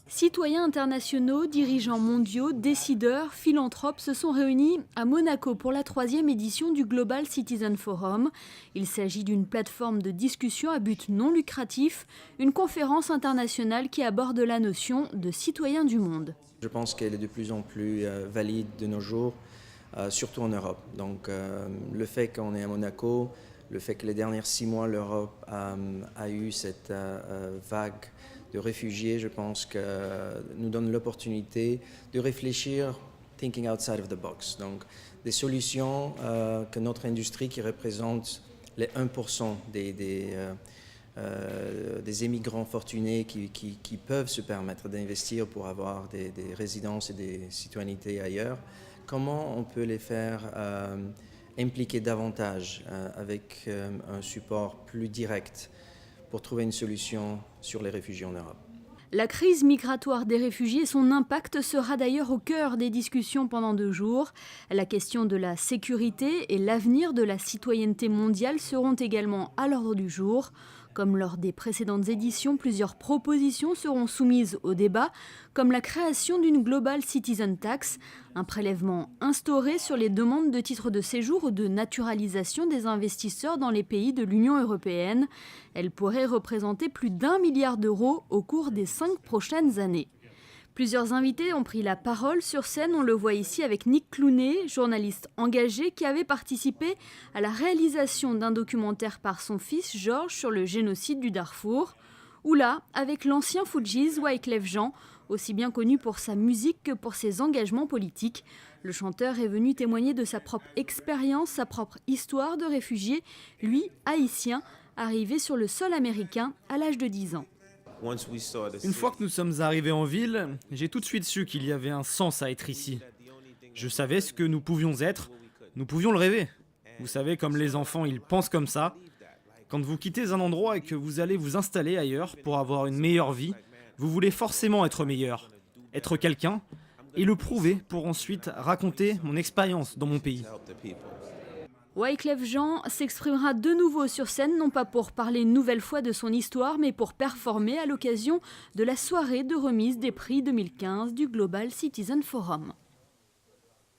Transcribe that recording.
Citoyens internationaux, dirigeants mondiaux, décideurs, philanthropes se sont réunis à Monaco pour la 3e édition du Global Citizen Forum. Il s'agit d'une plateforme de discussion à but non lucratif, une conférence internationale qui aborde la notion de citoyen du monde. Je pense qu'elle est de plus en plus valide de nos jours, surtout en Europe. Donc le fait qu'on est à Monaco, le fait que les derniers 6 mois, l'Europe a eu cette vague de réfugiés, je pense que nous donne l'opportunité de réfléchir, thinking outside of the box. Donc des solutions que notre industrie qui représente les 1% des émigrants fortunés qui peuvent se permettre d'investir pour avoir des résidences et des citoyennetés ailleurs, comment on peut les faire impliquer davantage avec un support plus direct pour trouver une solution sur les réfugiés en Europe. La crise migratoire des réfugiés et son impact sera d'ailleurs au cœur des discussions pendant 2 jours. La question de la sécurité et l'avenir de la citoyenneté mondiale seront également à l'ordre du jour. Comme lors des précédentes éditions, plusieurs propositions seront soumises au débat, comme la création d'une Global Citizen Tax, un prélèvement instauré sur les demandes de titres de séjour ou de naturalisation des investisseurs dans les pays de l'Union européenne. Elle pourrait représenter plus d'1 milliard d'euros au cours des 5 prochaines années. Plusieurs invités ont pris la parole sur scène, on le voit ici avec Nick Clooney, journaliste engagé qui avait participé à la réalisation d'un documentaire par son fils George sur le génocide du Darfour, ou là avec l'ancien Fujis Wyclef Jean, aussi bien connu pour sa musique que pour ses engagements politiques. Le chanteur est venu témoigner de sa propre expérience, sa propre histoire de réfugié, lui, haïtien, arrivé sur le sol américain à l'âge de 10 ans. Une fois que nous sommes arrivés en ville, j'ai tout de suite su qu'il y avait un sens à être ici. Je savais ce que nous pouvions être, nous pouvions le rêver. Vous savez, comme les enfants, ils pensent comme ça. Quand vous quittez un endroit et que vous allez vous installer ailleurs pour avoir une meilleure vie, vous voulez forcément être meilleur, être quelqu'un, et le prouver pour ensuite raconter mon expérience dans mon pays. Wyclef Jean s'exprimera de nouveau sur scène, non pas pour parler une nouvelle fois de son histoire, mais pour performer à l'occasion de la soirée de remise des prix 2015 du Global Citizen Forum.